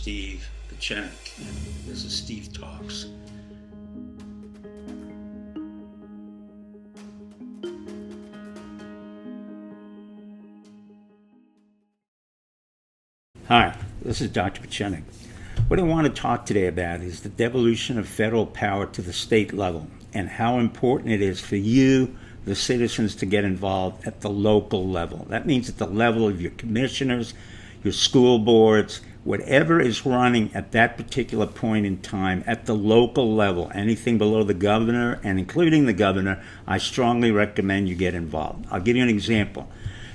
Steve Pechenik, and this is Steve Talks. Hi, this is Dr. Pechenik. What I want to talk today about is the devolution of federal power to the state level and how important it is for you, the citizens, to get involved at the local level. That means at the level of your commissioners, your school boards, whatever is running at that particular point in time at the local level. Anything below the governor and including the governor, I strongly recommend you get involved. I'll give you an example.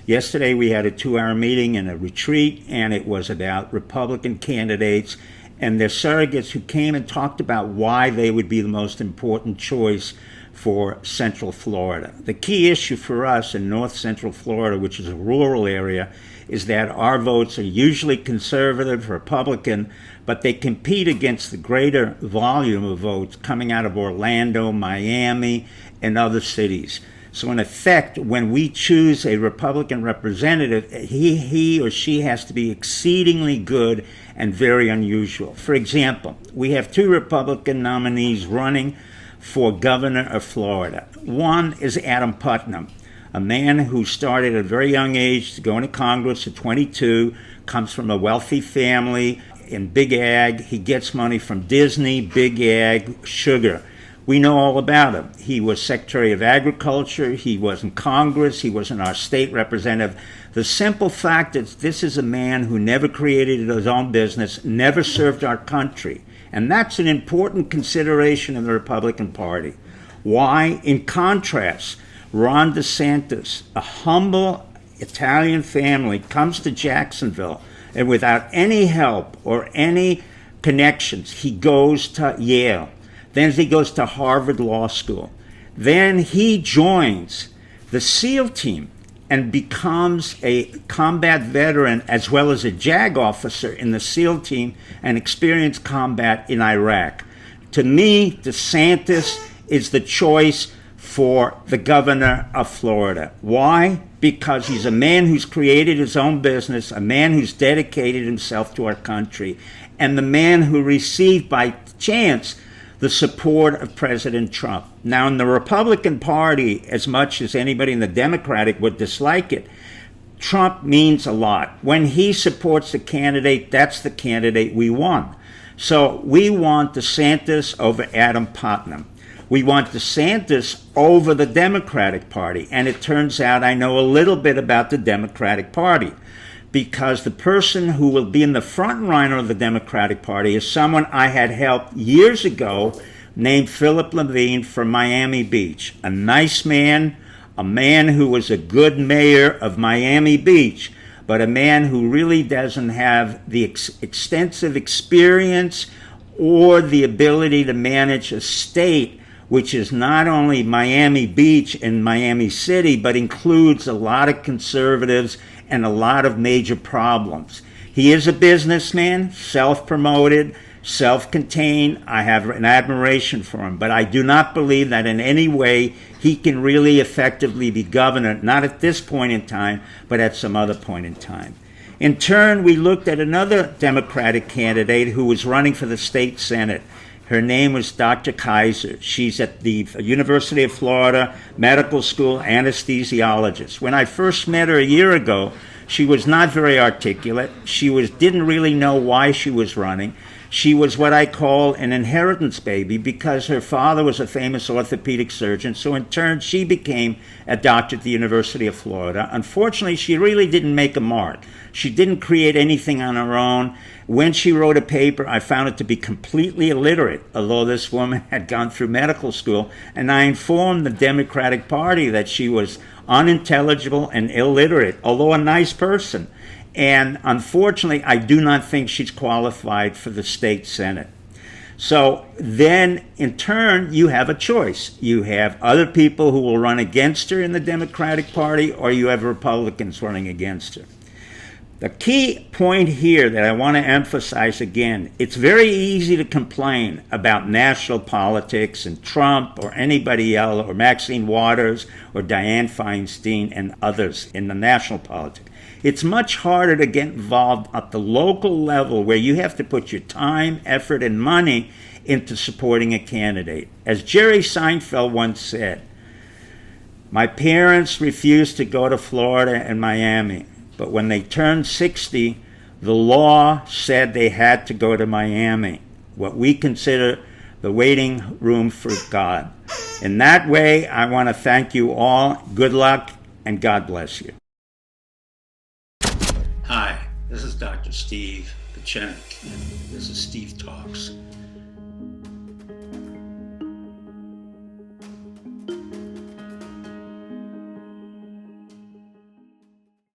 Yesterday we had a 2-hour meeting and a retreat, and it was about Republican candidates and their surrogates who came and talked about why they would be the most important choice for Central Florida. The key issue for us in North Central Florida, which is a rural area, is that our votes are usually conservative, Republican, but they compete against the greater volume of votes coming out of Orlando, Miami, and other cities. So in effect, when we choose a Republican representative, he or she has to be exceedingly good and very unusual. For example, we have 2 Republican nominees running for governor of Florida. One is Adam Putnam, a man who started at a very young age to go into Congress at 22, comes from a wealthy family in Big Ag. He gets money from Disney, Big Ag, sugar. We know all about him. He was Secretary of Agriculture, he was in Congress, he was in our state representative. The simple fact is this is a man who never created his own business, never served our country. And that's an important consideration in the Republican Party. Why? In contrast, Ron DeSantis, a humble Italian family, comes to Jacksonville, and without any help or any connections, he goes to Yale. Then he goes to Harvard Law School. Then he joins the SEAL team and becomes a combat veteran as well as a JAG officer in the SEAL team and experienced combat in Iraq. To me, DeSantis is the choice for the governor of Florida. Why? Because he's a man who's created his own business, a man who's dedicated himself to our country, and the man who received by chance the support of President Trump. Now, in the Republican Party, as much as anybody in the Democratic would dislike it, Trump means a lot. When he supports a candidate, that's the candidate we want. So we want DeSantis over Adam Putnam. We want DeSantis over the Democratic Party. And it turns out I know a little bit about the Democratic Party, because the person who will be in the front line of the Democratic Party is someone I had helped years ago named Philip Levine from Miami Beach. A nice man, a man who was a good mayor of Miami Beach, but a man who really doesn't have the extensive experience or the ability to manage a state which is not only Miami Beach and Miami City, but includes a lot of conservatives and a lot of major problems. He is a businessman, self-promoted, self-contained. I have an admiration for him, but I do not believe that in any way he can really effectively be governor, not at this point in time, but at some other point in time. In turn, we looked at another Democratic candidate who was running for the state Senate. Her name was Dr. Kaiser. She's at the University of Florida Medical School anesthesiologist. When I first met her a year ago, she was not very articulate. She didn't really know why she was running. She was what I call an inheritance baby because her father was a famous orthopedic surgeon. So in turn, she became a doctor at the University of Florida. Unfortunately, she really didn't make a mark. She didn't create anything on her own. When she wrote a paper, I found it to be completely illiterate, although this woman had gone through medical school. And I informed the Democratic Party that she was unintelligible and illiterate, although a nice person. And unfortunately, I do not think she's qualified for the state Senate. So then, in turn, you have a choice. You have other people who will run against her in the Democratic Party, or you have Republicans running against her. The key point here that I want to emphasize again, it's very easy to complain about national politics and Trump or anybody else or Maxine Waters or Dianne Feinstein and others in the national politics. It's much harder to get involved at the local level where you have to put your time, effort, and money into supporting a candidate. As Jerry Seinfeld once said, my parents refused to go to Florida and Miami, but when they turned 60, the law said they had to go to Miami, what we consider the waiting room for God. In that way, I want to thank you all. Good luck, and God bless you. Hi, this is Dr. Steve Pachenik, and this is Steve Talks.